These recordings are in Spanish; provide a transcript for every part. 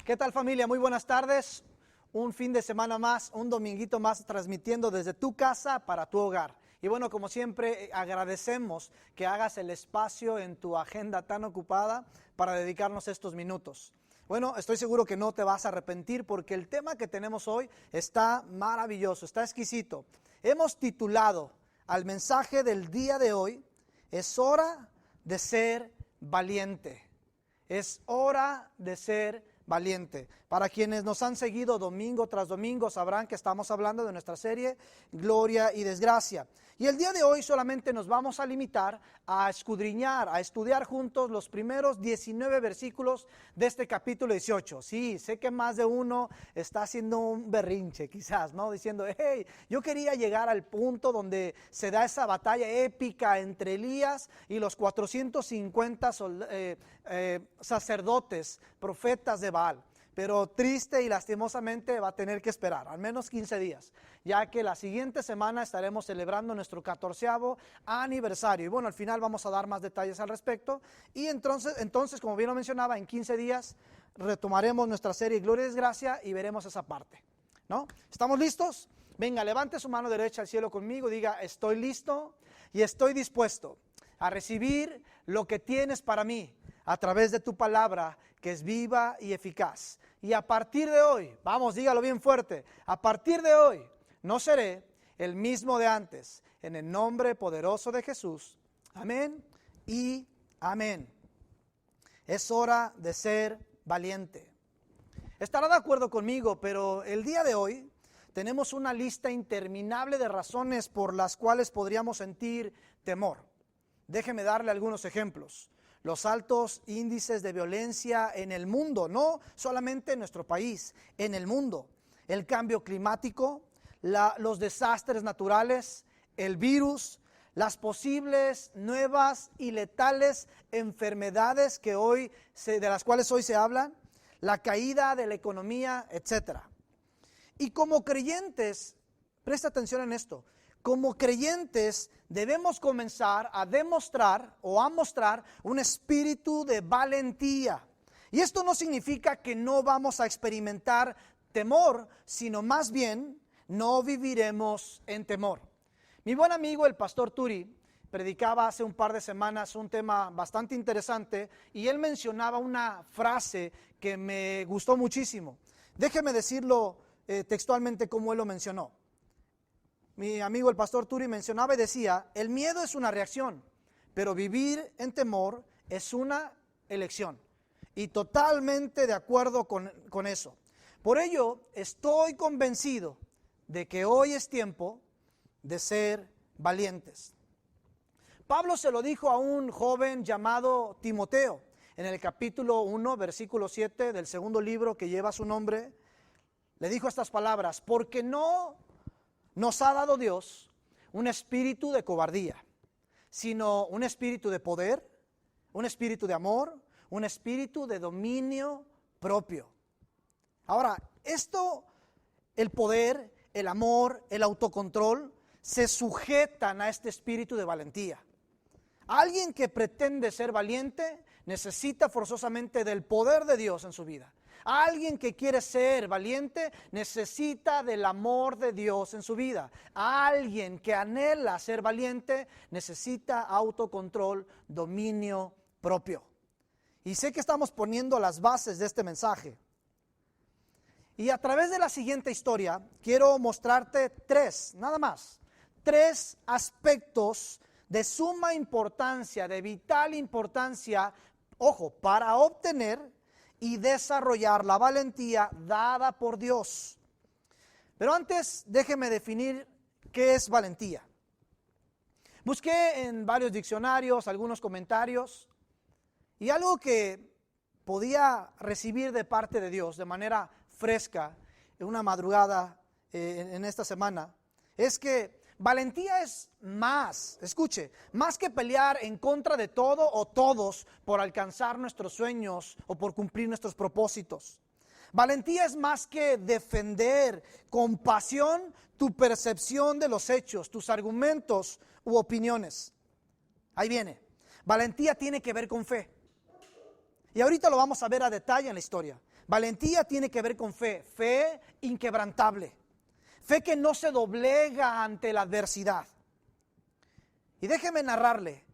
¿Qué tal, familia? Muy buenas tardes. Un fin de semana más, un dominguito más, transmitiendo desde tu casa para tu hogar. Y bueno, como siempre, agradecemos que hagas el espacio en tu agenda tan ocupada para dedicarnos estos minutos. Bueno, estoy seguro que no te vas a arrepentir porque el tema que tenemos hoy está maravilloso, está exquisito. Hemos titulado al mensaje del día de hoy, es hora de ser valiente. Es hora de ser valiente. Para quienes nos han seguido domingo tras domingo sabrán que estamos hablando de nuestra serie Gloria y Desgracia. Y el día de hoy solamente nos vamos a limitar a escudriñar, a estudiar juntos los primeros 19 versículos de este capítulo 18. Sí, sé que más de uno está haciendo un berrinche quizás, ¿no? Diciendo, hey, yo quería llegar al punto donde se da esa batalla épica entre Elías y los 450 sacerdotes, profetas de Baal. Pero triste y lastimosamente va a tener que esperar al menos 15 días, ya que la siguiente semana estaremos celebrando nuestro 14º aniversario. Y bueno, al final vamos a dar más detalles al respecto. Y entonces, como bien lo mencionaba, en 15 días retomaremos nuestra serie Gloria y Desgracia y veremos esa parte, ¿no? ¿Estamos listos? Venga, levante su mano derecha al cielo conmigo, diga, estoy listo y estoy dispuesto a recibir lo que tienes para mí a través de tu palabra, que es viva y eficaz. Y a partir de hoy, vamos, dígalo bien fuerte, a partir de hoy no seré el mismo de antes, en el nombre poderoso de Jesús. Amén y amén. Es hora de ser valiente. Estará de acuerdo conmigo, pero el día de hoy tenemos una lista interminable de razones por las cuales podríamos sentir temor. Déjeme darle algunos ejemplos. Los altos índices de violencia en el mundo, no solamente en nuestro país, en el mundo. El cambio climático, los desastres naturales, el virus, las posibles nuevas y letales enfermedades de las cuales hoy se habla, la caída de la economía, etc. Y como creyentes, presta atención en esto, como creyentes debemos comenzar a demostrar o a mostrar un espíritu de valentía. Y esto no significa que no vamos a experimentar temor, sino más bien no viviremos en temor. Mi buen amigo el pastor Turi predicaba hace un par de semanas un tema bastante interesante y él mencionaba una frase que me gustó muchísimo. Déjeme decirlo textualmente como él lo mencionó. Mi amigo el pastor Turi mencionaba y decía, el miedo es una reacción, pero vivir en temor es una elección. Y totalmente de acuerdo con eso. Por ello, estoy convencido de que hoy es tiempo de ser valientes. Pablo se lo dijo a un joven llamado Timoteo, en el capítulo 1, versículo 7 del segundo libro que lleva su nombre. Le dijo estas palabras, porque no nos ha dado Dios un espíritu de cobardía, sino un espíritu de poder, un espíritu de amor, un espíritu de dominio propio. Ahora, el poder, el amor, el autocontrol, se sujetan a este espíritu de valentía. Alguien que pretende ser valiente necesita forzosamente del poder de Dios en su vida. Alguien que quiere ser valiente necesita del amor de Dios en su vida. Alguien que anhela ser valiente necesita autocontrol, dominio propio. Y sé que estamos poniendo las bases de este mensaje. Y a través de la siguiente historia quiero mostrarte nada más, tres aspectos de suma importancia, de vital importancia, ojo, para obtener y desarrollar la valentía dada por Dios. Pero antes, déjeme definir qué es valentía. Busqué en varios diccionarios, algunos comentarios, y algo que podía recibir de parte de Dios de manera fresca en una madrugada en esta semana, es que valentía es más que pelear en contra de todo o todos por alcanzar nuestros sueños o por cumplir nuestros propósitos. Valentía es más que defender con pasión tu percepción de los hechos, tus argumentos u opiniones. Ahí viene. Valentía tiene que ver con fe. Y ahorita lo vamos a ver a detalle en la historia. Valentía tiene que ver con fe, fe inquebrantable, fe que no se doblega ante la adversidad. Y déjeme narrarle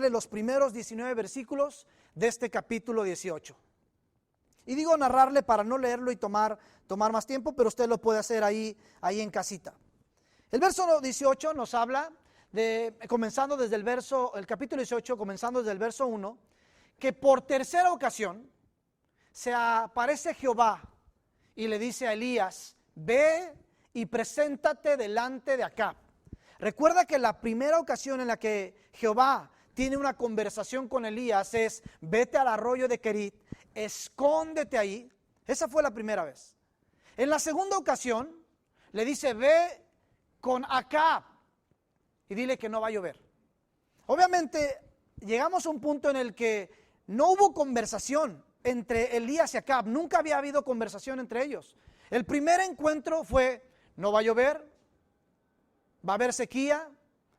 los primeros 19 versículos de este capítulo 18. Y digo narrarle para no leerlo y tomar más tiempo, pero usted lo puede hacer ahí en casita. El verso 18 nos habla comenzando desde el capítulo 18, comenzando desde el verso 1, que por tercera ocasión se aparece Jehová y le dice a Elías: ve y preséntate delante de Acab. Recuerda que la primera ocasión en la que Jehová tiene una conversación con Elías es: vete al arroyo de Querit, escóndete ahí. Esa fue la primera vez. En la segunda ocasión le dice: ve con Acab y dile que no va a llover. Obviamente llegamos a un punto en el que no hubo conversación entre Elías y Acab. Nunca había habido conversación entre ellos. El primer encuentro fue: no va a llover, va a haber sequía,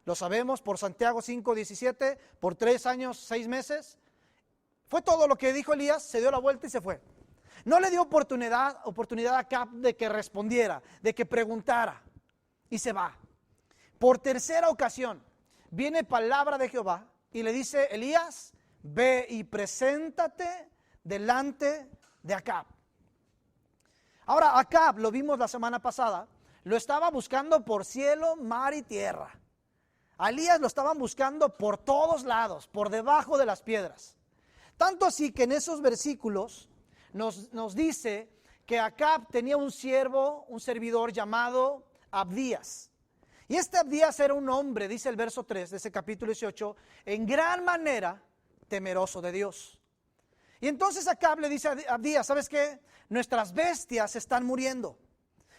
lo sabemos por Santiago 5:17, por 3 años, 6 meses. Fue todo lo que dijo Elías, se dio la vuelta y se fue. No le dio oportunidad a Acab de que respondiera, de que preguntara, y se va. Por tercera ocasión viene palabra de Jehová y le dice: Elías, ve y preséntate delante de Acab. Ahora, Acab, lo vimos la semana pasada, lo estaba buscando por cielo, mar y tierra. A Elías lo estaban buscando por todos lados, por debajo de las piedras. Tanto así que en esos versículos nos dice que Acab tenía un siervo, un servidor llamado Abdías. Y este Abdías era un hombre, dice el verso 3 de ese capítulo 18, en gran manera temeroso de Dios. Y entonces Acab le dice a Abdías: ¿sabes qué? Nuestras bestias están muriendo.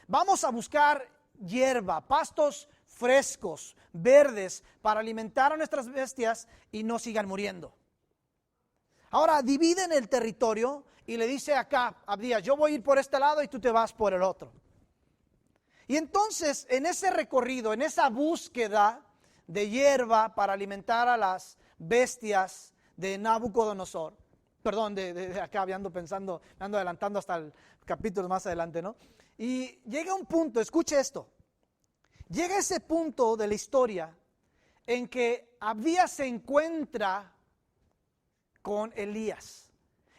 Vamos a buscar hierba, pastos frescos, verdes, para alimentar a nuestras bestias y no sigan muriendo. Ahora dividen el territorio y le dice a Acab: Abdías, yo voy a ir por este lado y tú te vas por el otro. Y entonces en ese recorrido, en esa búsqueda de hierba para alimentar a las bestias de Nabucodonosor, de Acab, ando adelantando hasta el capítulo más adelante, ¿no? Y llega un punto, escuche esto, llega ese punto de la historia en que Abdías se encuentra con Elías.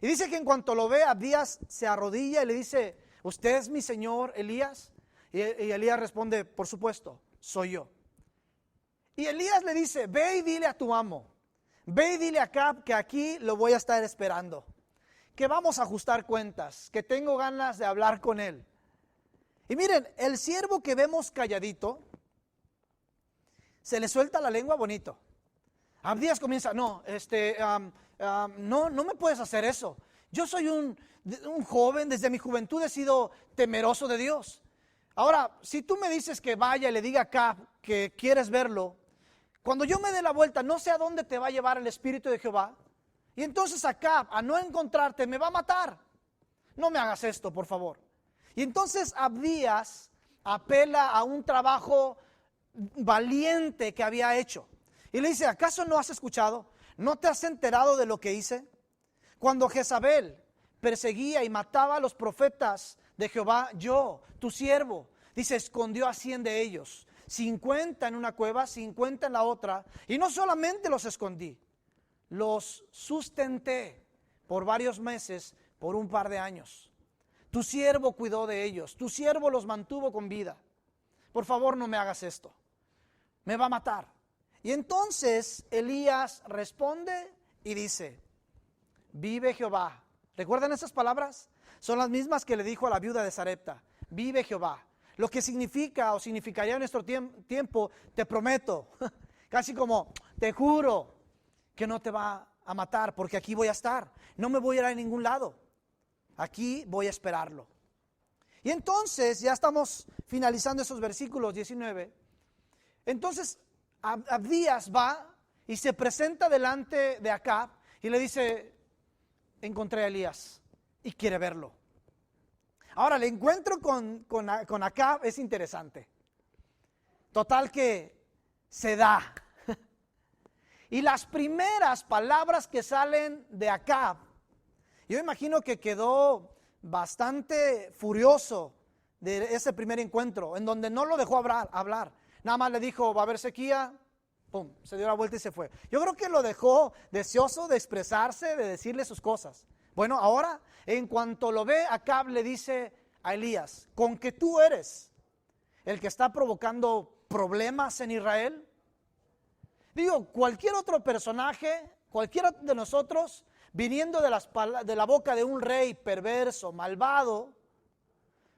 Y dice que en cuanto lo ve, Abdías se arrodilla y le dice: ¿usted es mi señor Elías? Y Elías responde: por supuesto, soy yo. Y Elías le dice: ve y dile a tu amo, ve y dile a Acab que aquí lo voy a estar esperando, que vamos a ajustar cuentas, que tengo ganas de hablar con él. Y miren, el siervo que vemos calladito, se le suelta la lengua bonito. Abdías comienza: no me puedes hacer eso. Yo soy un joven, desde mi juventud he sido temeroso de Dios. Ahora, si tú me dices que vaya y le diga a Acab que quieres verlo, cuando yo me dé la vuelta, no sé a dónde te va a llevar el Espíritu de Jehová. Y entonces Acab, a no encontrarte, me va a matar. No me hagas esto, por favor. Y entonces Abdías apela a un trabajo valiente que había hecho. Y le dice: ¿acaso no has escuchado? ¿No te has enterado de lo que hice? Cuando Jezabel perseguía y mataba a los profetas de Jehová, yo, tu siervo, dice, escondió a 100 de ellos, 50 en una cueva, 50 en la otra, y no solamente los escondí, los sustenté por varios meses, por un par de años. Tu siervo cuidó de ellos, tu siervo los mantuvo con vida. Por favor, no me hagas esto, me va a matar. Y entonces Elías responde y dice: vive Jehová. ¿Recuerdan esas palabras? Son las mismas que le dijo a la viuda de Sarepta: vive Jehová. Lo que significa o significaría en nuestro tiempo: te prometo, casi como te juro que no te va a matar, porque aquí voy a estar, no me voy a ir a ningún lado, aquí voy a esperarlo. Y entonces ya estamos finalizando esos versículos 19. Entonces Abdías va y se presenta delante de Acab y le dice: encontré a Elías y quiere verlo. Ahora, el encuentro con Acab es interesante. Total que se da. Y las primeras palabras que salen de Acab Yo imagino que quedó bastante furioso de ese primer encuentro, en donde no lo dejó hablar. Nada más le dijo, va a haber sequía, pum, se dio la vuelta y se fue. Yo creo que lo dejó deseoso de expresarse, de decirle sus cosas. Bueno, ahora, en cuanto lo ve, Acab le dice a Elías, ¿con que tú eres el que está provocando problemas en Israel? Digo, cualquier otro personaje, cualquiera de nosotros, viniendo de la boca de un rey perverso, malvado,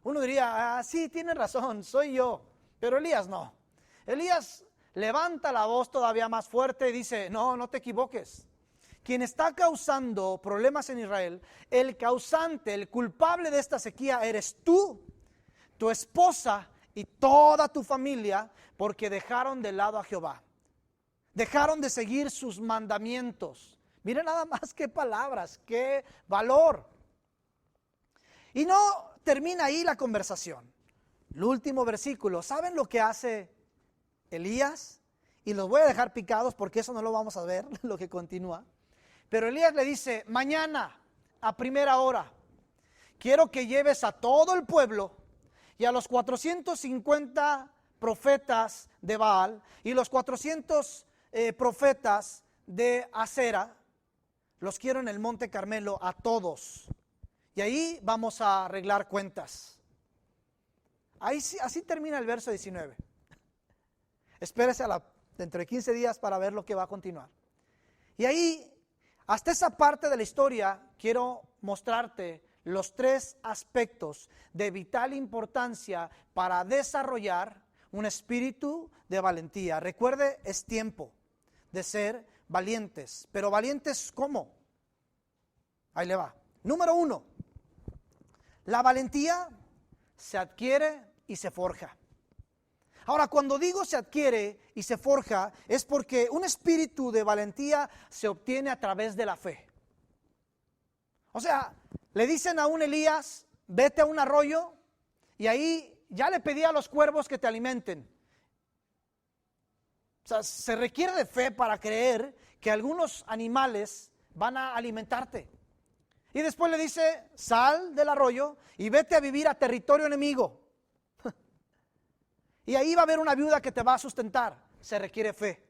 uno diría, sí, tiene razón, soy yo. Pero Elías no. Elías levanta la voz todavía más fuerte y dice, no te equivoques. Quien está causando problemas en Israel, el causante, el culpable de esta sequía eres tú, tu esposa y toda tu familia, porque dejaron de lado a Jehová. Dejaron de seguir sus mandamientos. Miren nada más qué palabras, qué valor. Y no termina ahí la conversación. El último versículo, ¿saben lo que hace Elías? Y los voy a dejar picados porque eso no lo vamos a ver, lo que continúa. Pero Elías le dice, mañana a primera hora, quiero que lleves a todo el pueblo y a los 450 profetas de Baal y los 400 profetas de Acera, los quiero en el Monte Carmelo a todos. Y ahí vamos a arreglar cuentas. Así termina el verso 19. Espérese dentro de 15 días para ver lo que va a continuar. Y ahí, hasta esa parte de la historia, quiero mostrarte los 3 aspectos de vital importancia para desarrollar un espíritu de valentía. Recuerde, es tiempo de ser valientes. Pero valientes, ¿cómo? Ahí le va. Número 1, la valentía se adquiere y se forja. Ahora, cuando digo se adquiere y se forja, es porque un espíritu de valentía se obtiene a través de la fe. O sea, le dicen a un Elías, vete a un arroyo, y ahí ya le pedí a los cuervos que te alimenten. O sea, se requiere de fe para creer que algunos animales van a alimentarte. Y después le dice, sal del arroyo y vete a vivir a territorio enemigo. Y ahí va a haber una viuda que te va a sustentar. Se requiere fe.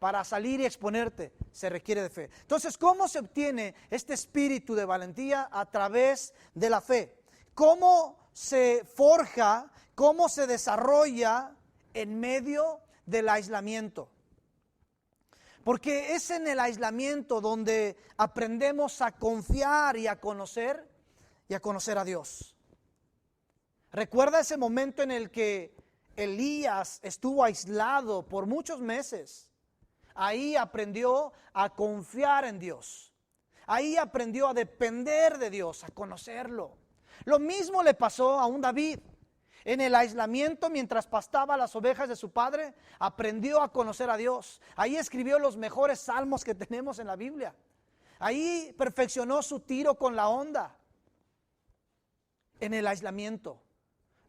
Para salir y exponerte, se requiere de fe. Entonces, ¿cómo se obtiene este espíritu de valentía? A través de la fe. ¿Cómo se forja? ¿Cómo se desarrolla en medio del aislamiento? Porque es en el aislamiento donde aprendemos a confiar y a conocer a Dios. ¿Recuerda ese momento en el que Elías estuvo aislado por muchos meses? Ahí aprendió a confiar en Dios. Ahí aprendió a depender de Dios, a conocerlo. Lo mismo le pasó a un David. En el aislamiento, mientras pastaba las ovejas de su padre, aprendió a conocer a Dios. Ahí escribió los mejores salmos que tenemos en la Biblia. Ahí perfeccionó su tiro con la honda. En el aislamiento,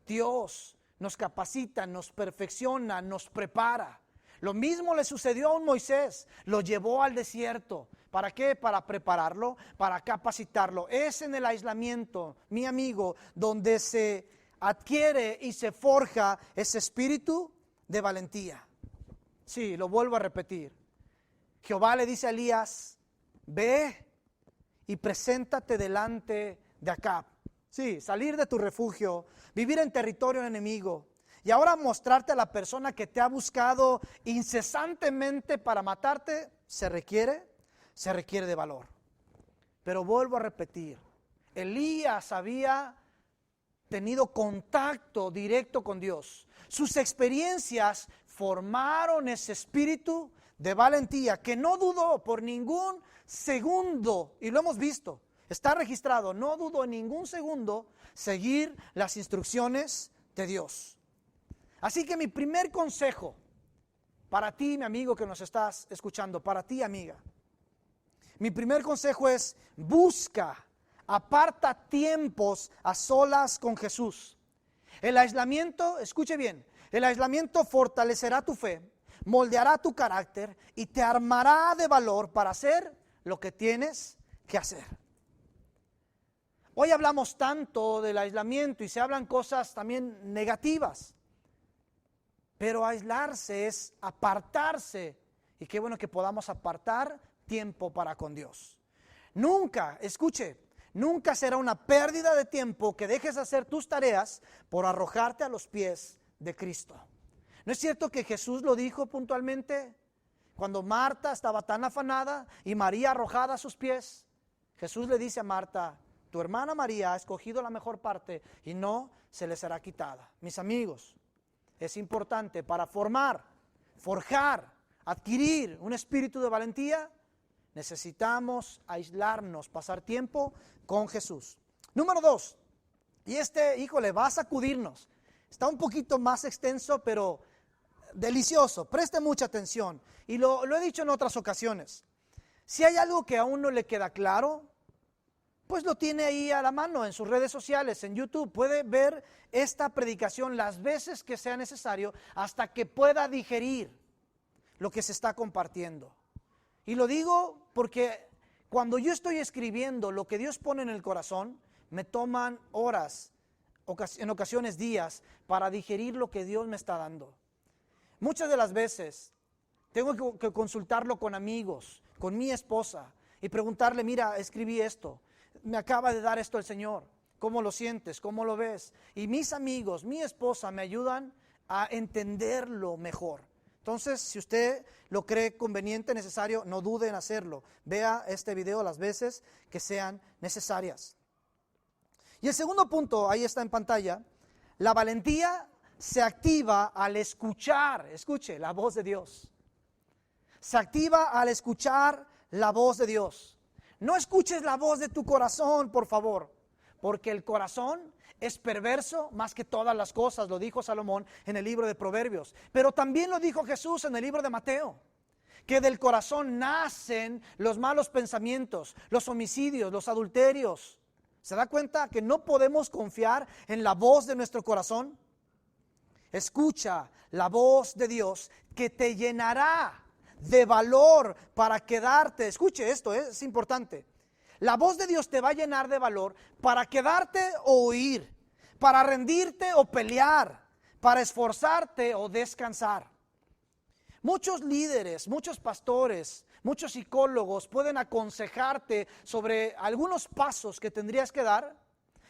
Dios nos capacita, nos perfecciona, nos prepara. Lo mismo le sucedió a un Moisés, lo llevó al desierto. ¿Para qué? Para prepararlo, para capacitarlo. Es en el aislamiento, mi amigo, donde se adquiere y se forja ese espíritu de valentía. Sí, lo vuelvo a repetir. Jehová le dice a Elías, ve y preséntate delante de Acab. Sí, salir de tu refugio, vivir en territorio enemigo. Y ahora mostrarte a la persona que te ha buscado incesantemente para matarte, se requiere de valor. Pero vuelvo a repetir, Elías había tenido contacto directo con Dios. Sus experiencias formaron ese espíritu de valentía que no dudó por ningún segundo, y lo hemos visto, está registrado, no dudó en ningún segundo seguir las instrucciones de Dios. Así que mi primer consejo para ti, mi amigo que nos estás escuchando, para ti, amiga, mi primer consejo es aparta tiempos a solas con Jesús. El aislamiento, escuche bien, el aislamiento fortalecerá tu fe, moldeará tu carácter y te armará de valor para hacer lo que tienes que hacer. Hoy hablamos tanto del aislamiento y se hablan cosas también negativas. Pero aislarse es apartarse. Y qué bueno que podamos apartar tiempo para con Dios. Nunca, escuche, nunca será una pérdida de tiempo que dejes de hacer tus tareas por arrojarte a los pies de Cristo. ¿No es cierto que Jesús lo dijo puntualmente? Cuando Marta estaba tan afanada y María arrojada a sus pies, Jesús le dice a Marta: tu hermana María ha escogido la mejor parte y no se le será quitada. Mis amigos, es importante para forjar, adquirir un espíritu de valentía, necesitamos aislarnos, pasar tiempo con Jesús. Número 2, y híjole, va a sacudirnos. Está un poquito más extenso, pero delicioso. Preste mucha atención. Y lo he dicho en otras ocasiones. Si hay algo que aún no le queda claro, pues lo tiene ahí a la mano en sus redes sociales, en YouTube. Puede ver esta predicación las veces que sea necesario hasta que pueda digerir lo que se está compartiendo. Y lo digo porque cuando yo estoy escribiendo lo que Dios pone en el corazón, me toman horas, en ocasiones días, para digerir lo que Dios me está dando. Muchas de las veces tengo que consultarlo con amigos, con mi esposa, y preguntarle: mira, escribí esto, me acaba de dar esto el Señor, ¿cómo lo sientes? ¿Cómo lo ves? Y mis amigos, mi esposa me ayudan a entenderlo mejor. Entonces, si usted lo cree conveniente, necesario, no dude en hacerlo. Vea este video las veces que sean necesarias. Y el segundo punto, ahí está en pantalla: la valentía se activa al escuchar, escuche, la voz de Dios. Se activa al escuchar la voz de Dios. No escuches la voz de tu corazón, por favor, porque el corazón es perverso más que todas las cosas, lo dijo Salomón en el libro de Proverbios. Pero también lo dijo Jesús en el libro de Mateo, que del corazón nacen los malos pensamientos, los homicidios, los adulterios. ¿Se da cuenta que no podemos confiar en la voz de nuestro corazón? Escucha la voz de Dios que te llenará de valor para quedarte. Escuche esto, es importante. La voz de Dios te va a llenar de valor para quedarte o huir, para rendirte o pelear, para esforzarte o descansar. Muchos líderes, muchos pastores, muchos psicólogos pueden aconsejarte sobre algunos pasos que tendrías que dar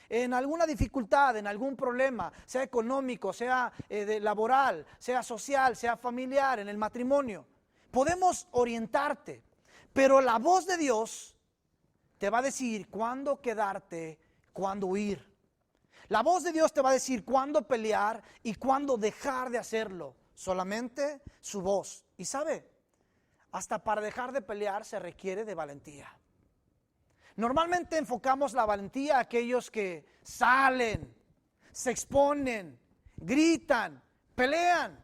en alguna dificultad, en algún problema, sea económico, sea laboral, sea social, sea familiar, en el matrimonio. Podemos orientarte, pero la voz de Dios te va a decir cuándo quedarte, cuándo huir. La voz de Dios te va a decir cuándo pelear y cuándo dejar de hacerlo. Solamente su voz. Y sabe, hasta para dejar de pelear se requiere de valentía. Normalmente enfocamos la valentía a aquellos que salen, se exponen, gritan, pelean.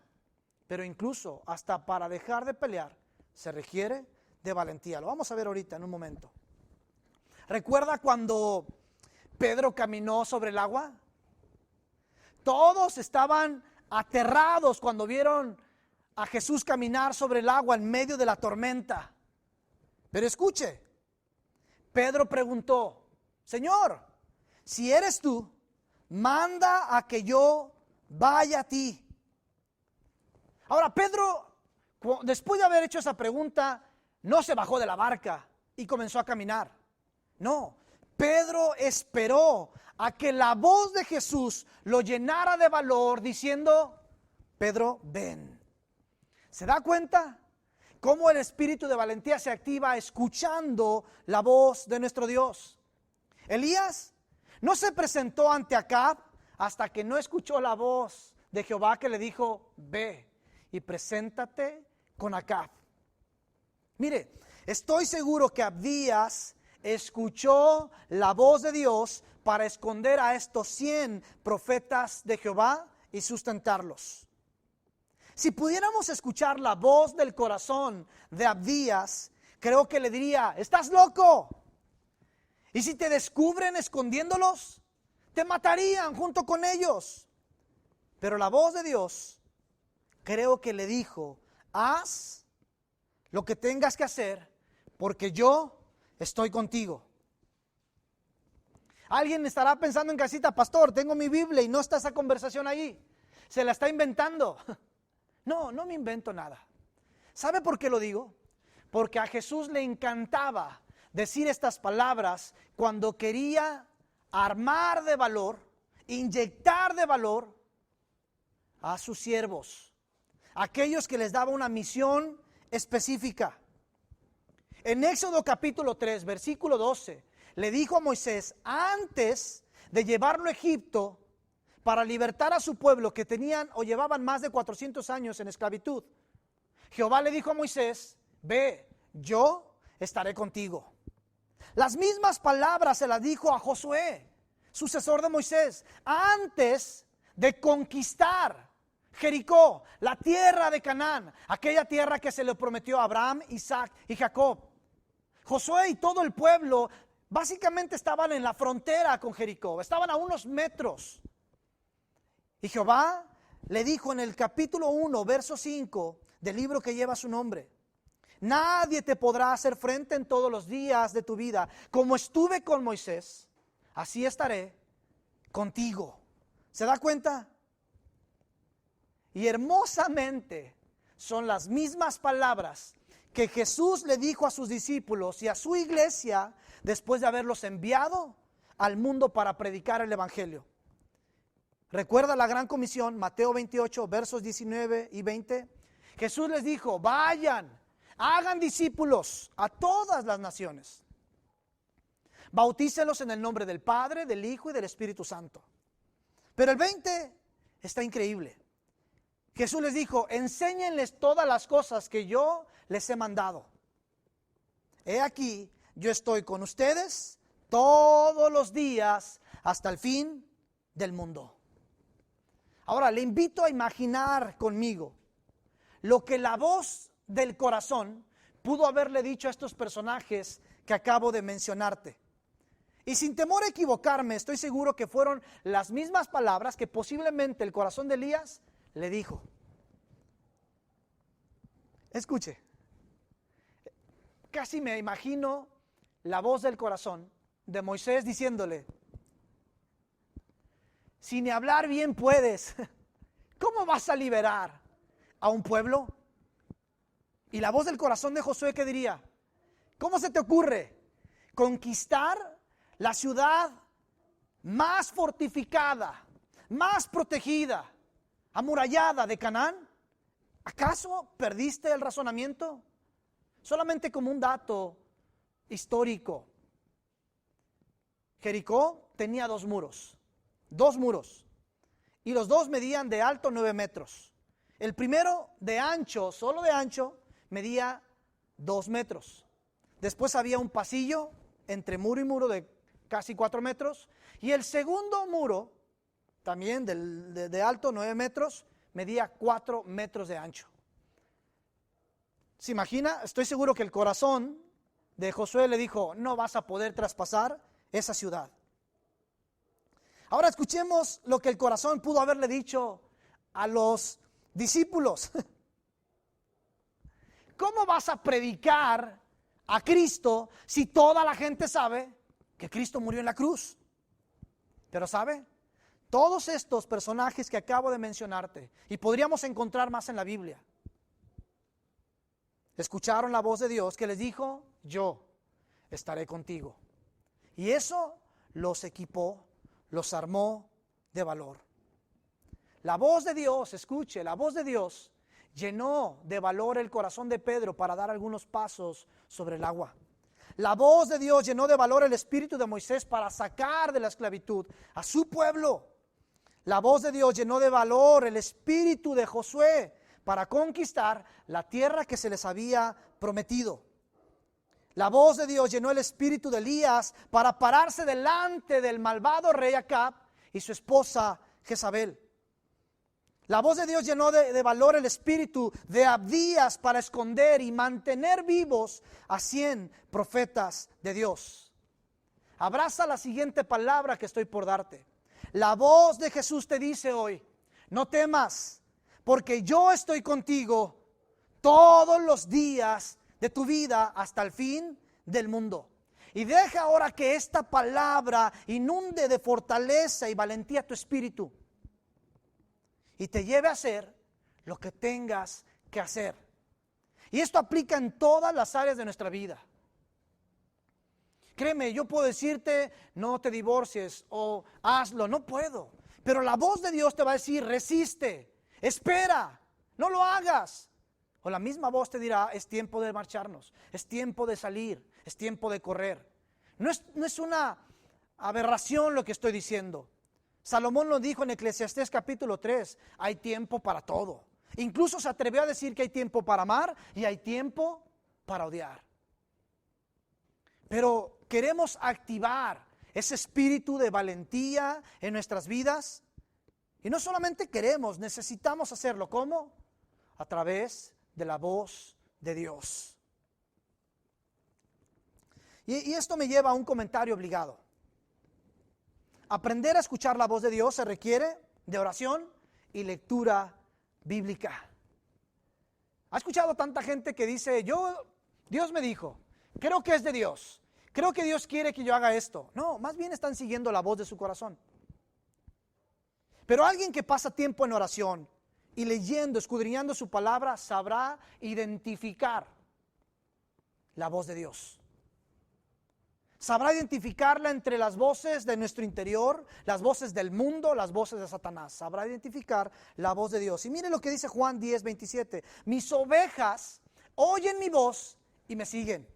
Pero incluso hasta para dejar de pelear se requiere de valentía. Lo vamos a ver ahorita en un momento. ¿Recuerda cuando Pedro caminó sobre el agua? Todos estaban aterrados cuando vieron a Jesús caminar sobre el agua en medio de la tormenta. Pero escuche, Pedro preguntó: Señor, si eres tú, manda a que yo vaya a ti. Ahora, Pedro, después de haber hecho esa pregunta, no se bajó de la barca y comenzó a caminar. No, Pedro esperó a que la voz de Jesús lo llenara de valor diciendo: Pedro, ven. ¿Se da cuenta cómo el espíritu de valentía se activa escuchando la voz de nuestro Dios? Elías no se presentó ante Acab hasta que no escuchó la voz de Jehová que le dijo: ve y preséntate con Acab. Mire, estoy seguro que Abdías escuchó la voz de Dios para esconder a estos 100 profetas de Jehová y sustentarlos. Si pudiéramos escuchar la voz del corazón de Abdías, creo que le diría: ¿estás loco? Y si te descubren escondiéndolos, te matarían junto con ellos. Pero la voz de Dios, creo que le dijo: haz lo que tengas que hacer, porque yo estoy contigo. Alguien estará pensando en casita, pastor, tengo mi Biblia y no está esa conversación ahí. Se la está inventando. No, no me invento nada. ¿Sabe por qué lo digo? Porque a Jesús le encantaba decir estas palabras cuando quería armar de valor, inyectar de valor a sus siervos, aquellos que les daba una misión específica. En Éxodo capítulo 3, versículo 12, le dijo a Moisés, antes de llevarlo a Egipto para libertar a su pueblo que tenían o llevaban más de 400 años en esclavitud, Jehová le dijo a Moisés, ve, yo estaré contigo. Las mismas palabras se las dijo a Josué, sucesor de Moisés, antes de conquistar Jericó, la tierra de Canaán, aquella tierra que se le prometió a Abraham, Isaac y Jacob. Josué y todo el pueblo básicamente estaban en la frontera con Jericó, estaban a unos metros. Y Jehová le dijo en el capítulo 1, verso 5 del libro que lleva su nombre, nadie te podrá hacer frente en todos los días de tu vida. Como estuve con Moisés, así estaré contigo. ¿Se da cuenta? Y hermosamente son las mismas palabras que Jesús le dijo a sus discípulos y a su iglesia después de haberlos enviado al mundo para predicar el evangelio. ¿Recuerda la gran comisión? Mateo 28, versos 19 y 20. Jesús les dijo, vayan, hagan discípulos a todas las naciones. Bautícelos en el nombre del Padre, del Hijo y del Espíritu Santo. Pero el 20 está increíble. Jesús les dijo, enséñenles todas las cosas que yo les he mandado. He aquí, yo estoy con ustedes todos los días hasta el fin del mundo. Ahora, le invito a imaginar conmigo lo que la voz del corazón pudo haberle dicho a estos personajes que acabo de mencionarte. Y sin temor a equivocarme, estoy seguro que fueron las mismas palabras que posiblemente el corazón de Elías le dijo. Escuche, casi me imagino la voz del corazón de Moisés diciéndole, si ni hablar bien puedes, ¿cómo vas a liberar a un pueblo? Y la voz del corazón de Josué, ¿qué diría? ¿Cómo se te ocurre conquistar la ciudad más fortificada, más protegida, amurallada de Canaán? ¿Acaso perdiste el razonamiento? Solamente como un dato histórico. Jericó tenía dos muros, y los dos medían de alto 9 metros. El primero de ancho, solo de ancho, medía 2 metros. Después había un pasillo entre muro y muro de casi 4 metros. Y el segundo muro, también de alto 9 metros, medía 4 metros de ancho. ¿Se imagina? Estoy seguro que el corazón de Josué le dijo, no vas a poder traspasar esa ciudad. Ahora escuchemos lo que el corazón pudo haberle dicho a los discípulos. ¿Cómo vas a predicar a Cristo si toda la gente sabe que Cristo murió en la cruz? Pero ¿sabe? Todos estos personajes que acabo de mencionarte, y podríamos encontrar más en la Biblia, escucharon la voz de Dios que les dijo, yo estaré contigo. Y eso los equipó, los armó de valor. La voz de Dios, escuche, la voz de Dios llenó de valor el corazón de Pedro para dar algunos pasos sobre el agua. La voz de Dios llenó de valor el espíritu de Moisés para sacar de la esclavitud a su pueblo. La voz de Dios llenó de valor el espíritu de Josué para conquistar la tierra que se les había prometido. La voz de Dios llenó el espíritu de Elías para pararse delante del malvado rey Acab y su esposa Jezabel. La voz de Dios llenó de valor el espíritu de Abdías para esconder y mantener vivos a 100 profetas de Dios. Abraza la siguiente palabra que estoy por darte. La voz de Jesús te dice hoy, no temas, porque yo estoy contigo todos los días de tu vida hasta el fin del mundo. Y deja ahora que esta palabra inunde de fortaleza y valentía tu espíritu y te lleve a hacer lo que tengas que hacer. Y esto aplica en todas las áreas de nuestra vida. Créeme, yo puedo decirte, no te divorcies o hazlo, no puedo. Pero la voz de Dios te va a decir, resiste, espera, no lo hagas. O la misma voz te dirá, es tiempo de marcharnos, es tiempo de salir, es tiempo de correr. No es una aberración lo que estoy diciendo. Salomón lo dijo en Eclesiastés capítulo 3, hay tiempo para todo. Incluso se atrevió a decir que hay tiempo para amar y hay tiempo para odiar. Pero queremos activar ese espíritu de valentía en nuestras vidas. Y no solamente queremos, necesitamos hacerlo. ¿Cómo? A través de la voz de Dios. Y esto me lleva a un comentario obligado. Aprender a escuchar la voz de Dios se requiere de oración y lectura bíblica. ¿Ha escuchado tanta gente que dice, Dios me dijo, creo que es de Dios, creo que Dios quiere que yo haga esto? No, más bien están siguiendo la voz de su corazón. Pero alguien que pasa tiempo en oración y leyendo, escudriñando su palabra, sabrá identificar la voz de Dios. Sabrá identificarla entre las voces de nuestro interior, las voces del mundo, las voces de Satanás. Sabrá identificar la voz de Dios. Y mire lo que dice Juan 10:27. Mis ovejas oyen mi voz y me siguen.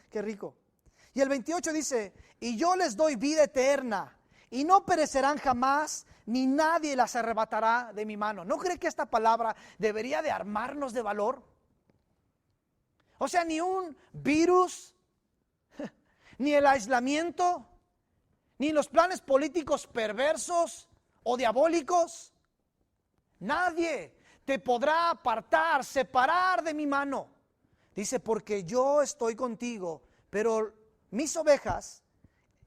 Qué rico. Y el 28 dice, y yo les doy vida eterna y no perecerán jamás, ni nadie las arrebatará de mi mano. ¿No cree que esta palabra debería de armarnos de valor? O sea, ni un virus, ni el aislamiento, ni los planes políticos perversos o diabólicos, nadie te podrá apartar, separar de mi mano. Dice, porque yo estoy contigo, pero mis ovejas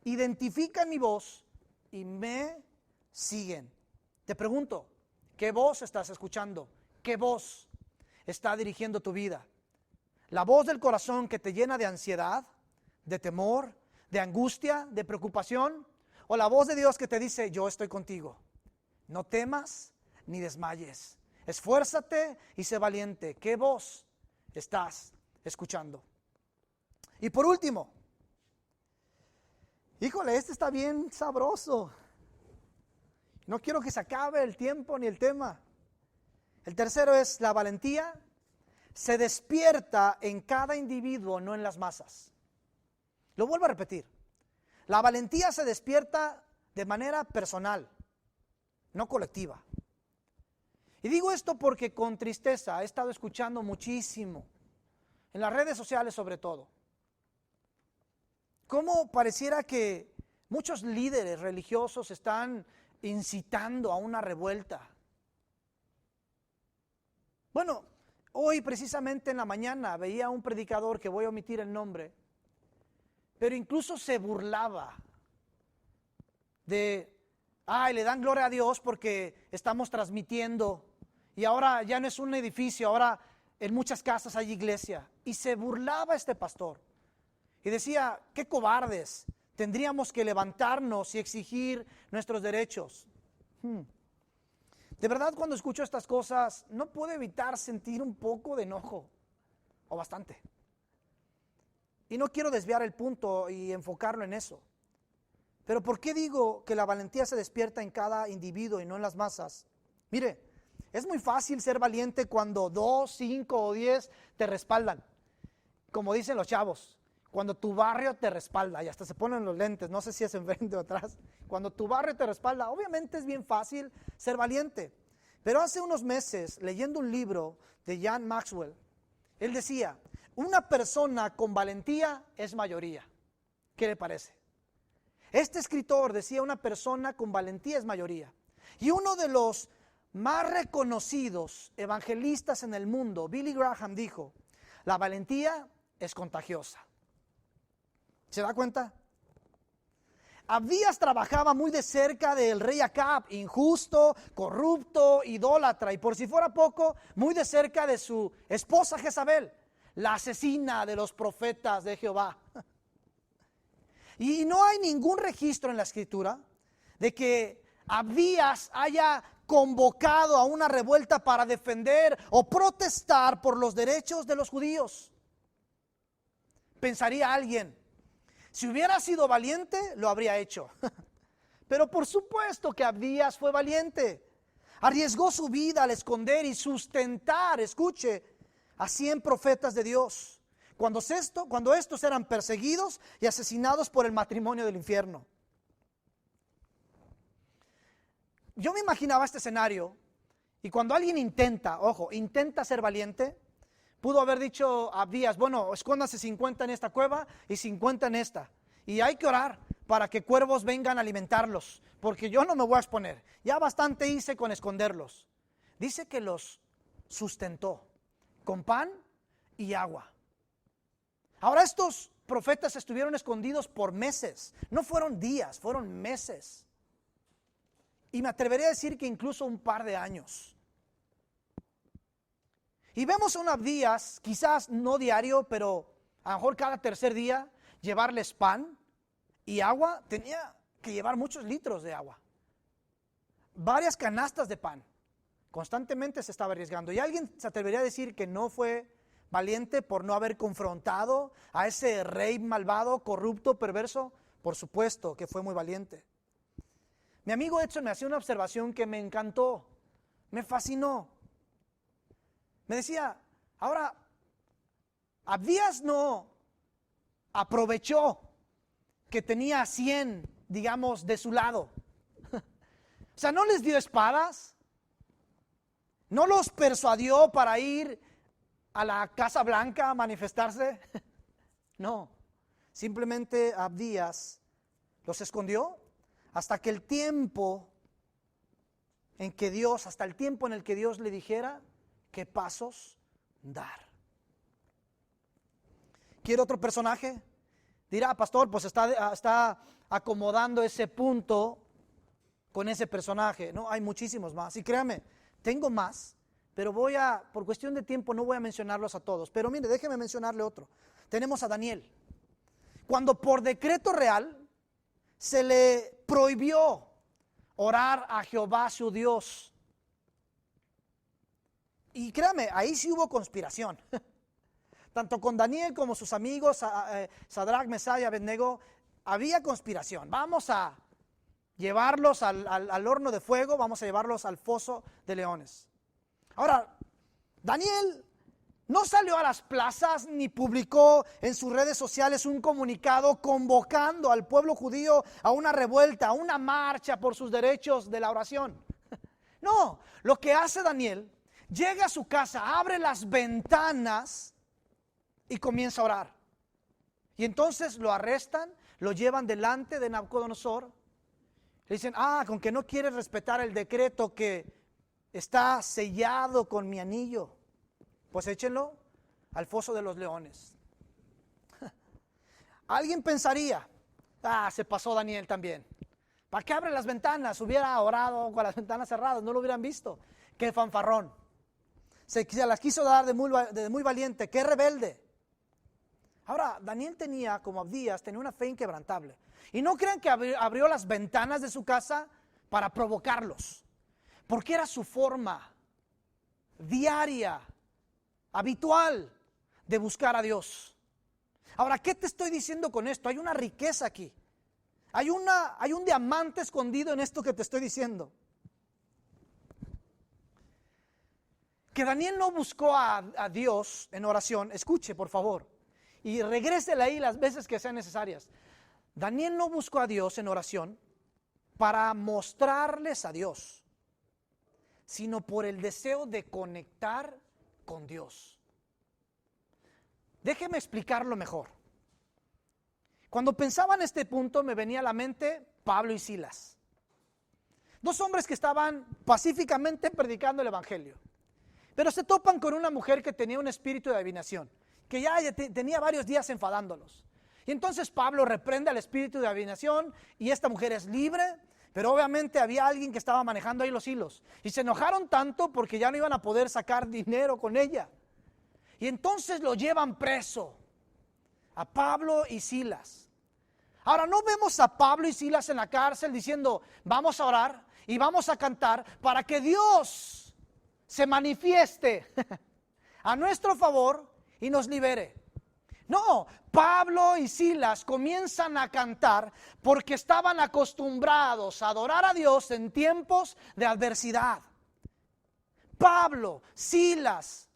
identifican mi voz y me siguen. Te pregunto, ¿qué voz estás escuchando? ¿Qué voz está dirigiendo tu vida? ¿La voz del corazón que te llena de ansiedad, de temor, de angustia, de preocupación? ¿O la voz de Dios que te dice, yo estoy contigo? No temas ni desmayes. Esfuérzate y sé valiente. ¿Qué voz estás escuchando? Y por último, híjole, este está bien sabroso. No quiero que se acabe el tiempo ni el tema. El tercero es la valentía. Se despierta en cada individuo, no en las masas. Lo vuelvo a repetir. La valentía se despierta de manera personal, no colectiva. Y digo esto porque con tristeza he estado escuchando muchísimo, en las redes sociales sobre todo, cómo pareciera que muchos líderes religiosos están incitando a una revuelta. Bueno, hoy precisamente en la mañana veía a un predicador que voy a omitir el nombre, pero incluso se burlaba de, le dan gloria a Dios porque estamos transmitiendo y ahora ya no es un edificio, ahora en muchas casas hay iglesia. Y se burlaba este pastor y decía, qué cobardes, tendríamos que levantarnos y exigir nuestros derechos. De verdad, cuando escucho estas cosas, no puedo evitar sentir un poco de enojo, o bastante. Y no quiero desviar el punto y enfocarlo en eso. Pero ¿por qué digo que la valentía se despierta en cada individuo y no en las masas? Mire, es muy fácil ser valiente cuando 2, 5 o 10 te respaldan. Como dicen los chavos, cuando tu barrio te respalda, y hasta se ponen los lentes, no sé si es enfrente o atrás. Cuando tu barrio te respalda, obviamente es bien fácil ser valiente. Pero hace unos meses, leyendo un libro de John Maxwell, él decía, una persona con valentía es mayoría. ¿Qué le parece? Este escritor decía, una persona con valentía es mayoría. Y uno de los más reconocidos evangelistas en el mundo, Billy Graham, dijo, la valentía es contagiosa. ¿Se da cuenta? Abdías trabajaba muy de cerca del rey Acab, injusto, corrupto, idólatra, y por si fuera poco, muy de cerca de su esposa Jezabel, la asesina de los profetas de Jehová. Y no hay ningún registro en la Escritura de que Abdías haya convocado a una revuelta para defender o protestar por los derechos de los judíos. Pensaría alguien, si hubiera sido valiente, lo habría hecho. Pero por supuesto que Abdías fue valiente. Arriesgó su vida al esconder y sustentar, escuche, a 100 profetas de Dios, cuando estos eran perseguidos y asesinados por el matrimonio del infierno. Yo me imaginaba este escenario, y cuando alguien intenta ser valiente, pudo haber dicho a Abdías, bueno, escóndase 50 en esta cueva y 50 en esta, y hay que orar para que cuervos vengan a alimentarlos, porque yo no me voy a exponer, ya bastante hice con esconderlos. Dice que los sustentó con pan y agua. Ahora estos profetas estuvieron escondidos por meses, no fueron días, fueron meses. Y me atrevería a decir que incluso un par de años. Y vemos a un Abdías, quizás no diario, pero a lo mejor cada tercer día, llevarles pan y agua. Tenía que llevar muchos litros de agua, varias canastas de pan. Constantemente se estaba arriesgando. ¿Y alguien se atrevería a decir que no fue valiente por no haber confrontado a ese rey malvado, corrupto, perverso? Por supuesto que fue muy valiente. Mi amigo Edson me hacía una observación que me encantó, me fascinó. Me decía, ahora, Abdías no aprovechó que tenía 100, digamos, de su lado. O sea, no les dio espadas, no los persuadió para ir a la Casa Blanca a manifestarse. No, simplemente Abdías los escondió hasta el tiempo en el que Dios le dijera qué pasos dar. ¿Quiere otro personaje? Dirá, pastor, pues está acomodando ese punto con ese personaje. No, hay muchísimos más. Y créame, tengo más, pero por cuestión de tiempo no voy a mencionarlos a todos. Pero mire, déjeme mencionarle otro. Tenemos a Daniel. Cuando por decreto real se le prohibió orar a Jehová su Dios. Y créame, ahí sí hubo conspiración. Tanto con Daniel como sus amigos, Sadrach, Mesach y Abednego, había conspiración. Vamos a llevarlos al horno de fuego, vamos a llevarlos al foso de leones. Ahora, Daniel no salió a las plazas ni publicó en sus redes sociales un comunicado convocando al pueblo judío a una revuelta, a una marcha por sus derechos de la oración. No, lo que hace Daniel, llega a su casa, abre las ventanas y comienza a orar. Y entonces lo arrestan, lo llevan delante de Nabucodonosor. Le dicen, con que no quieres respetar el decreto que está sellado con mi anillo, pues échenlo al foso de los leones. Alguien pensaría, se pasó Daniel también. ¿Para qué abre las ventanas? Hubiera orado con las ventanas cerradas, no lo hubieran visto. Qué fanfarrón. Se las quiso dar de muy valiente, qué rebelde. Ahora, Daniel tenía, como Abdías, tenía una fe inquebrantable. Y no crean que abrió las ventanas de su casa para provocarlos, porque era su forma diaria, habitual, de buscar a Dios. Ahora, ¿qué te estoy diciendo con esto? Hay una riqueza aquí. Hay un diamante escondido en esto que te estoy diciendo. Que Daniel no buscó a Dios en oración. Escuche, por favor, y regrésele ahí las veces que sean necesarias. Daniel no buscó a Dios en oración para mostrarles a Dios, sino por el deseo de conectar con Dios. Déjeme explicarlo mejor. Cuando pensaba en este punto me venía a la mente Pablo y Silas, dos hombres que estaban pacíficamente predicando el evangelio, pero se topan con una mujer que tenía un espíritu de adivinación, que ya tenía varios días enfadándolos. Y entonces Pablo reprende al espíritu de adivinación y esta mujer es libre, pero obviamente había alguien que estaba manejando ahí los hilos. Y se enojaron tanto porque ya no iban a poder sacar dinero con ella. Y entonces lo llevan preso a Pablo y Silas. Ahora, no vemos a Pablo y Silas en la cárcel diciendo, vamos a orar y vamos a cantar para que Dios se manifieste a nuestro favor y nos libere. No, Pablo y Silas comienzan a cantar porque estaban acostumbrados a adorar a Dios en tiempos de adversidad. Pablo, Silas,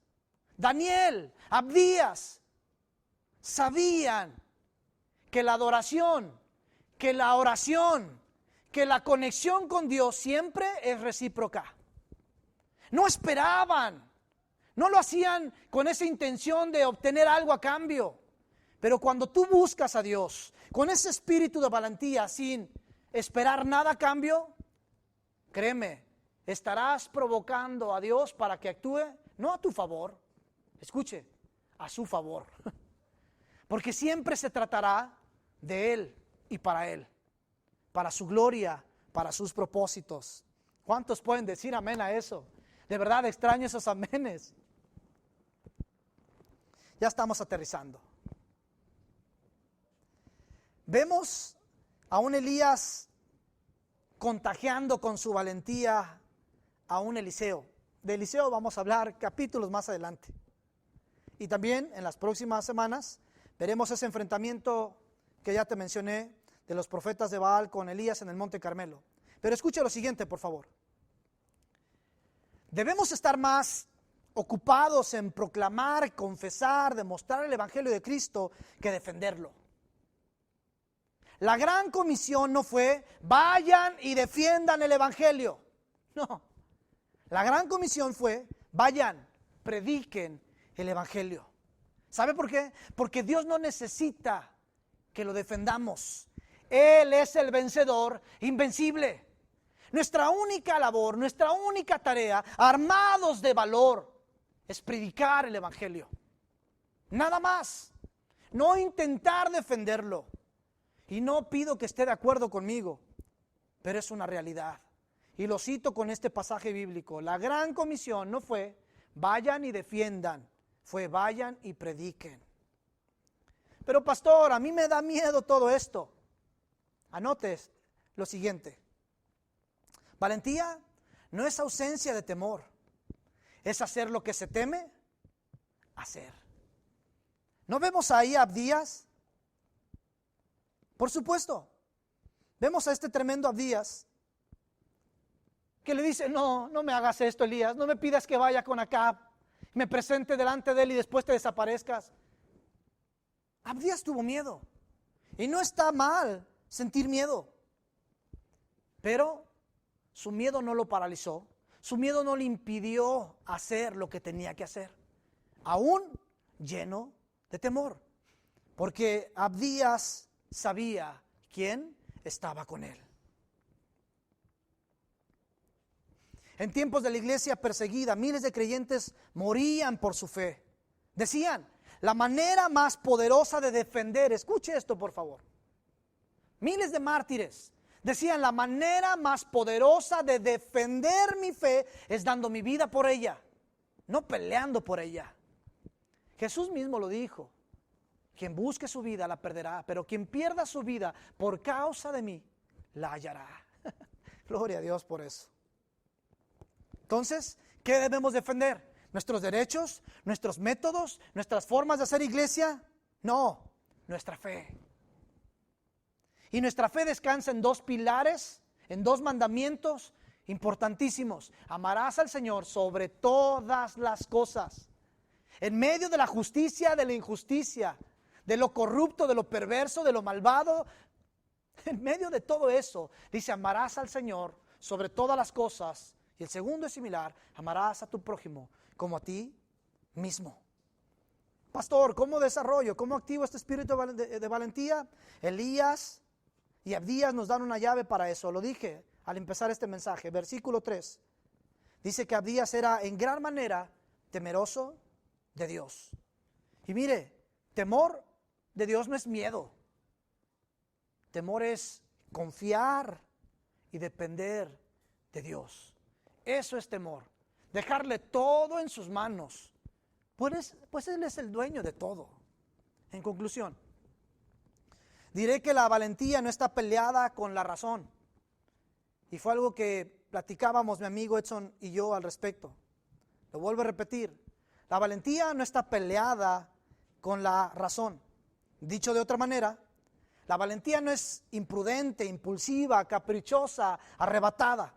Daniel, Abdías sabían que la adoración, que la oración, que la conexión con Dios siempre es recíproca. No esperaban, no lo hacían con esa intención de obtener algo a cambio. Pero cuando tú buscas a Dios con ese espíritu de valentía sin esperar nada a cambio, créeme, estarás provocando a Dios para que actúe no a tu favor, escuche, a su favor. Porque siempre se tratará de Él y para Él, para su gloria, para sus propósitos. ¿Cuántos pueden decir amén a eso? De verdad extraño esos amenes. Ya estamos aterrizando. Vemos a un Elías contagiando con su valentía a un Eliseo. De Eliseo vamos a hablar capítulos más adelante. Y también en las próximas semanas veremos ese enfrentamiento que ya te mencioné de los profetas de Baal con Elías en el Monte Carmelo. Pero escucha lo siguiente, por favor. Debemos estar más ocupados en proclamar, confesar, demostrar el Evangelio de Cristo que defenderlo. La gran comisión no fue, vayan y defiendan el Evangelio. No, la gran comisión fue, vayan, prediquen el Evangelio. ¿Sabe por qué? Porque Dios no necesita que lo defendamos. Él es el vencedor invencible. Nuestra única labor, nuestra única tarea, armados de valor, es predicar el Evangelio. Nada más. No intentar defenderlo. Y no pido que esté de acuerdo conmigo, pero es una realidad. Y lo cito con este pasaje bíblico. La gran comisión no fue, vayan y defiendan, fue vayan y prediquen. Pero pastor, a mí me da miedo todo esto. Anote lo siguiente. Valentía no es ausencia de temor, es hacer lo que se teme, hacer. ¿No vemos ahí a Abdías? Por supuesto, vemos a este tremendo Abdías que le dice, no me hagas esto, Elías, no me pidas que vaya con Acab, me presente delante de él y después te desaparezcas. Abdías tuvo miedo y no está mal sentir miedo, pero su miedo no lo paralizó, su miedo no le impidió hacer lo que tenía que hacer, aún lleno de temor, porque Abdías sabía quién estaba con él. En tiempos de la iglesia perseguida, miles de creyentes morían por su fe. Decían, la manera más poderosa de defender, escuche esto por favor, miles de mártires decían, la manera más poderosa de defender mi fe es dando mi vida por ella, no peleando por ella. Jesús mismo lo dijo. Quien busque su vida la perderá, pero quien pierda su vida por causa de mí, la hallará. Gloria a Dios por eso. Entonces, ¿qué debemos defender? ¿Nuestros derechos? ¿Nuestros métodos? ¿Nuestras formas de hacer iglesia? No, nuestra fe. Y nuestra fe descansa en dos pilares, en dos mandamientos importantísimos. Amarás al Señor sobre todas las cosas. En medio de la justicia, de la injusticia, de lo corrupto, de lo perverso, de lo malvado, en medio de todo eso, dice, amarás al Señor sobre todas las cosas. Y el segundo es similar, amarás a tu prójimo como a ti mismo. Pastor, ¿cómo desarrollo? ¿Cómo activo este espíritu de valentía? Elías y Abdías nos dan una llave para eso. Lo dije al empezar este mensaje, versículo 3. Dice que Abdías era en gran manera temeroso de Dios. Y mire, temor de Dios no es miedo. Temor es confiar y depender de Dios. Eso es temor. Dejarle todo en sus manos. Pues Él es el dueño de todo. En conclusión, Diré que la valentía no está peleada con la razón. Y fue algo que platicábamos mi amigo Edson y yo al respecto. Lo vuelvo a repetir. La valentía no está peleada con la razón. Dicho de otra manera, la valentía no es imprudente, impulsiva, caprichosa, arrebatada.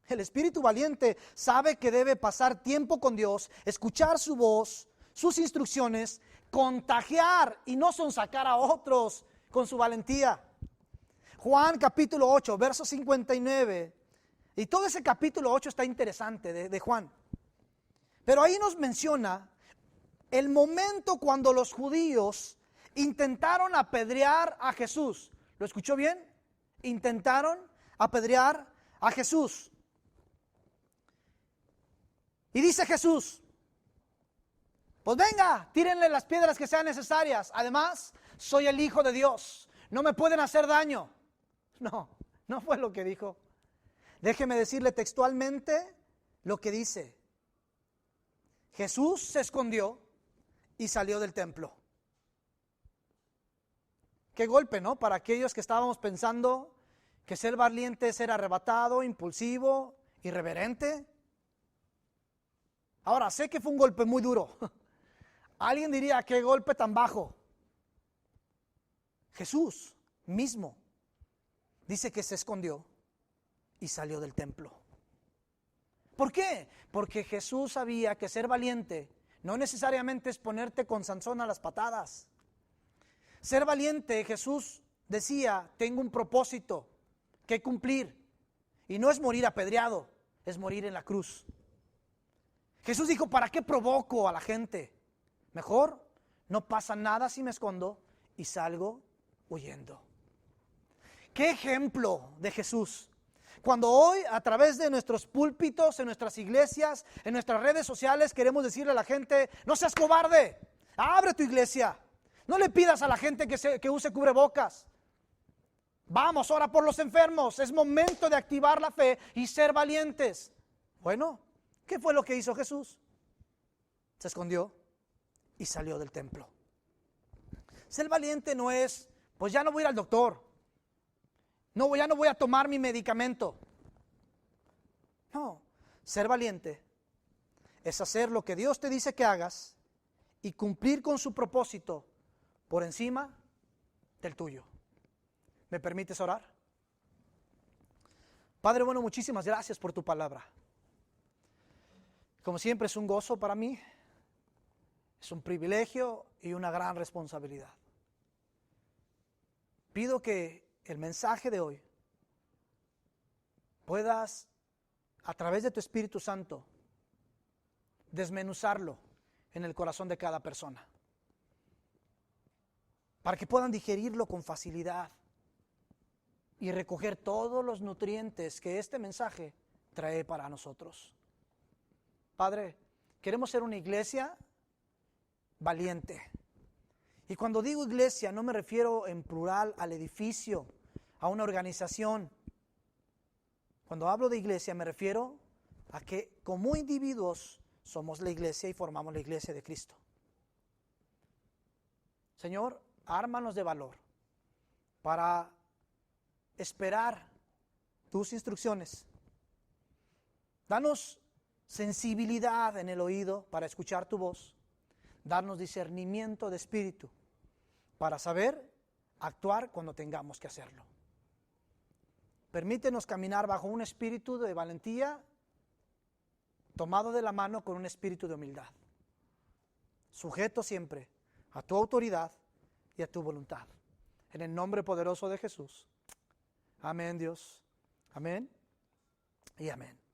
El espíritu valiente sabe que debe pasar tiempo con Dios, escuchar su voz, sus instrucciones, contagiar y no sonsacar a otros con su valentía. Juan capítulo 8, verso 59. Y todo ese capítulo 8 está interesante de Juan. Pero ahí nos menciona el momento cuando los judíos intentaron apedrear a Jesús. ¿Lo escuchó bien? Intentaron apedrear a Jesús. Y dice Jesús, pues venga, tírenle las piedras que sean necesarias. Además, soy el Hijo de Dios. No me pueden hacer daño. No fue lo que dijo. Déjeme decirle textualmente lo que dice. Jesús se escondió y salió del templo. Qué golpe, ¿no? Para aquellos que estábamos pensando que ser valiente es ser arrebatado, impulsivo, irreverente. Ahora, sé que fue un golpe muy duro. Alguien diría, qué golpe tan bajo. Jesús mismo dice que se escondió y salió del templo. ¿Por qué? Porque Jesús sabía que ser valiente no necesariamente es ponerte con Sansón a las patadas. Ser valiente, Jesús decía, tengo un propósito que cumplir. Y no es morir apedreado, es morir en la cruz. Jesús dijo, ¿para qué provoco a la gente? Mejor no pasa nada si me escondo y salgo huyendo. ¿Qué ejemplo de Jesús? Cuando hoy a través de nuestros púlpitos, en nuestras iglesias, en nuestras redes sociales queremos decirle a la gente, no seas cobarde, abre tu iglesia. No le pidas a la gente que use cubrebocas. Vamos, ora por los enfermos. Es momento de activar la fe y ser valientes. Bueno, ¿qué fue lo que hizo Jesús? Se escondió y salió del templo. Ser valiente no es, pues ya no voy a ir al doctor. No, ya no voy a tomar mi medicamento. No, ser valiente es hacer lo que Dios te dice que hagas y cumplir con su propósito por encima del tuyo. ¿Me permites orar? Padre bueno, muchísimas gracias por tu palabra. Como siempre es un gozo para mí, es un privilegio y una gran responsabilidad. Pido que el mensaje de hoy puedas, a través de tu Espíritu Santo, desmenuzarlo en el corazón de cada persona, para que puedan digerirlo con facilidad y recoger todos los nutrientes que este mensaje trae para nosotros. Padre, queremos ser una iglesia valiente. Y cuando digo iglesia no me refiero en plural al edificio, a una organización. Cuando hablo de iglesia me refiero a que como individuos somos la iglesia y formamos la iglesia de Cristo. Señor, ármanos de valor para esperar tus instrucciones. Danos sensibilidad en el oído para escuchar tu voz. Darnos discernimiento de espíritu para saber actuar cuando tengamos que hacerlo. Permítenos caminar bajo un espíritu de valentía, tomado de la mano con un espíritu de humildad, sujeto siempre a tu autoridad y a tu voluntad. En el nombre poderoso de Jesús. Amén, Dios. Amén y amén.